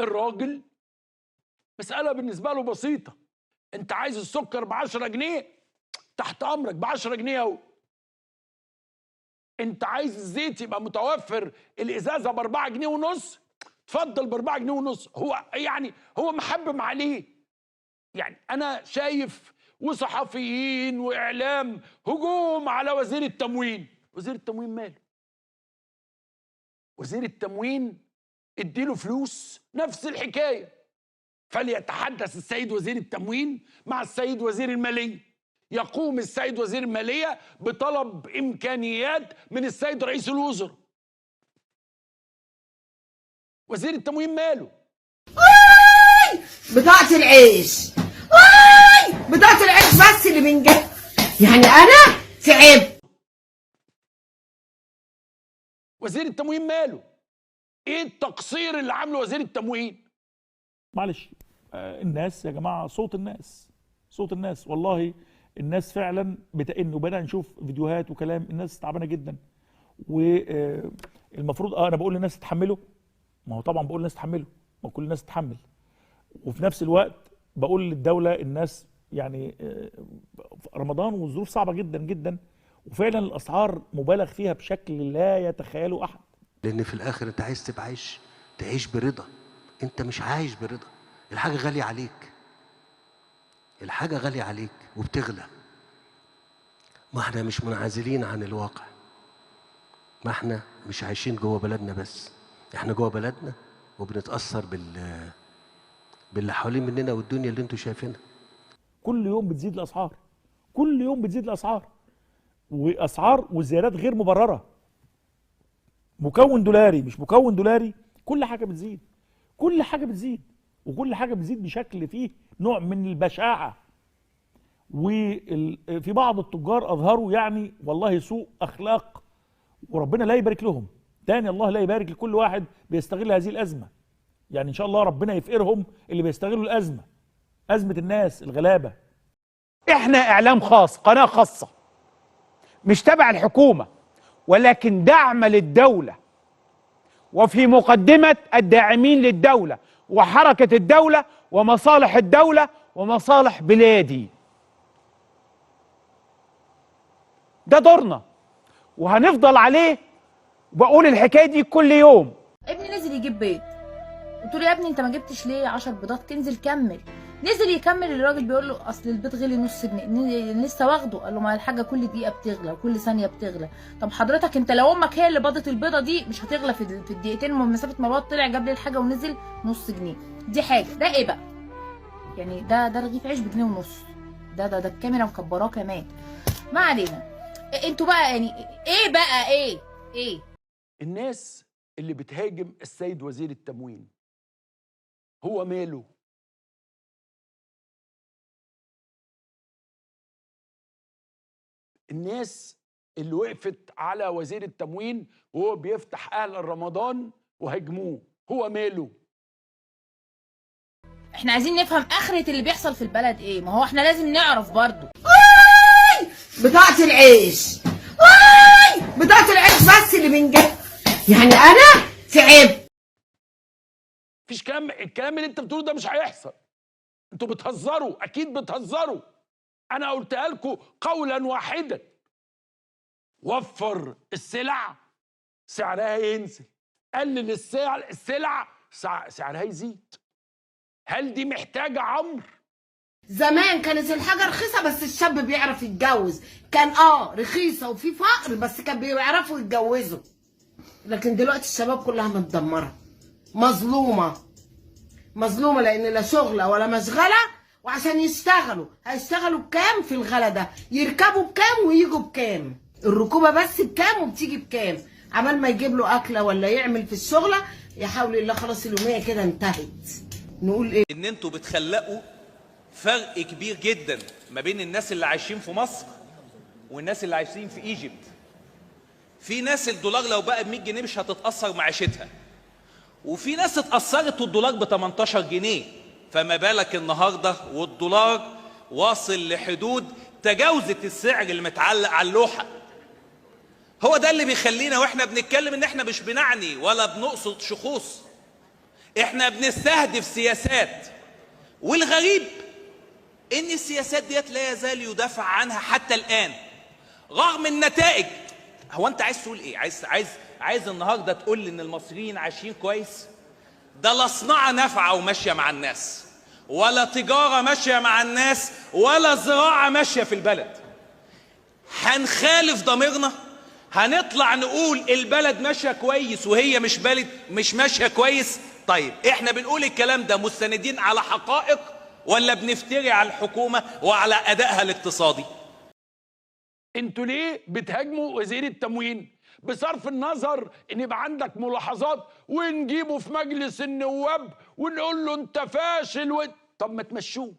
الراجل مسألة بالنسبة له بسيطة، انت عايز السكر ب10 جنيه تحت امرك ب10 جنيه اهو. انت عايز الزيت يبقى متوفر الازازة ب4 جنيه ونص، اتفضل ب4 جنيه ونص. هو يعني هو محبم عليه. يعني انا شايف وصحفيين واعلام هجوم على وزير التموين. وزير التموين ماله؟ وزير التموين اديله فلوس نفس الحكايه. فليتحدث السيد وزير التموين مع السيد وزير الماليه. يقوم السيد وزير الماليه بطلب امكانيات من السيد رئيس الوزراء. وزير التموين ماله؟ بطاقة العيش، بطاقة العيش بس اللي بنجيب. يعني أنا تعبت. وزير التموين ماله؟ ايه التقصير اللي عامله وزير التموين؟ معلش الناس يا جماعه، صوت الناس، صوت الناس. والله الناس فعلا بتئن، وبدأنا نشوف فيديوهات وكلام. الناس تعبانه جدا، والمفروض انا بقول للناس تتحملوا. ما هو طبعا بقول للناس تتحملوا، ما كل الناس تتحمل. وفي نفس الوقت بقول للدوله الناس يعني رمضان والظروف صعبه جدا جدا، وفعلا الاسعار مبالغ فيها بشكل لا يتخيله احد. لان في الاخر انت عايز تبقى تعيش برضا. انت مش عايش برضا، الحاجه غاليه عليك، الحاجه غاليه عليك وبتغلى. ما احنا مش منعزلين عن الواقع، ما احنا مش عايشين جوه بلدنا بس، احنا جوه بلدنا وبنتاثر باللي حوالين مننا والدنيا اللي انتوا شايفينها. كل يوم بتزيد الاسعار، كل يوم بتزيد الاسعار، واسعار وزيادات غير مبرره. مكون دولاري مش مكون دولاري، كل حاجه بتزيد، كل حاجه بتزيد، وكل حاجه بتزيد بشكل فيه نوع من البشاعه. وفي بعض التجار اظهروا يعني والله سوء اخلاق، وربنا لا يبارك لهم. تاني الله لا يبارك لكل واحد بيستغل هذه الازمه. يعني ان شاء الله ربنا يفقرهم اللي بيستغلوا الازمه، ازمه الناس الغلابه. احنا اعلام خاص، قناه خاصه مش تبع الحكومه، ولكن دعم للدوله، وفي مقدمه الداعمين للدوله وحركه الدوله ومصالح الدوله ومصالح بلادي. ده دورنا وهنفضل عليه، وبقول الحكايه دي كل يوم. ابني نزل يجيب بيض، قلت له يا ابني انت ما جبتش ليه 10 بيضات؟ تنزل كمل. نزل يكمل، الراجل بيقول له اصل البيض غلي نص جنيه لسه واخده. قال له ما الحاجه كل دقيقه بتغلى وكل ثانيه بتغلى. طب حضرتك انت لو امك هي اللي باضت البيضه دي مش هتغلى في الدقيقتين من مسافه ما الواد طلع جاب لي الحاجه ونزل نص جنيه. دي حاجه. ده ايه بقى؟ يعني ده رغيف عيش بجنيه ونص. ده الكاميرا مكبراه كمان. ما علينا. انتوا بقى يعني ايه بقى ايه الناس اللي بتهاجم السيد وزير التموين هو ماله؟ الناس اللي وقفت على وزير التموين وهو بيفتح اهل رمضان وهاجموه هو ماله؟ احنا عايزين نفهم اخرة اللي بيحصل في البلد ايه. ما هو احنا لازم نعرف برضو. بطاقة العيش، بطاقة العيش بس اللي بنجيب. يعني أنا تعبت. مفيش الكلام اللي انت بتقوله ده مش هيحصل. انتوا بتهزروا، اكيد بتهزروا. انا قلتها لكم قولا واحدا: وفر السلع سعرها ينزل، قلل السلع سعرها يزيد. هل دي محتاجه عمر؟ زمان كانت الحاجة رخيصة بس الشاب بيعرف يتجوز، كان رخيصة وفي فقر بس كان بيعرفوا يتجوزوا. لكن دلوقتي الشباب كلها متدمرة، مظلومة لأن لا شغلة ولا مشغلة. وعشان يشتغلوا هيشتغلوا بكام في الغلا ده؟ يركبوا بكام ويجوا بكام؟ الركوبة بس بكام وبتيجي بكام؟ عمال ما يجيب له أكلة ولا يعمل في الشغلة يا حول الله، خلاص اليومية كده انتهت. نقول إيه؟ إن أنتوا بتخلقوا فرق كبير جدا ما بين الناس اللي عايشين في مصر والناس اللي عايشين في ايجيبت. في ناس الدولار لو بقى ب 100 جنيه مش هتتأثر معيشتها، وفي ناس اتأثرت والدولار ب 18 جنيه. فما بالك النهارده والدولار واصل لحدود تجاوزت السعر اللي متعلق على اللوحة. هو ده اللي بيخلينا واحنا بنتكلم ان احنا مش بنعني ولا بنقصد شخوص، احنا بنستهدف سياسات، والغريب ان السياسات ديت لا يزال يدافع عنها حتى الان رغم النتائج. هو انت عايز تقول ايه؟ عايز النهارده تقول ان المصريين عايشين كويس؟ ده لا صناعه نافعه وماشيه مع الناس، ولا تجاره ماشيه مع الناس، ولا زراعه ماشيه في البلد. هنخالف ضميرنا؟ هنطلع نقول البلد ماشيه كويس وهي مش ماشيه كويس؟ طيب احنا بنقول الكلام ده مستندين على حقائق ولا بنفتري على الحكومه وعلى ادائها الاقتصادي؟ انتوا ليه بتهاجموا وزير التموين؟ بصرف النظر ان يبقى عندك ملاحظات ونجيبه في مجلس النواب ونقول له انت فاشل طب ما تمشوه.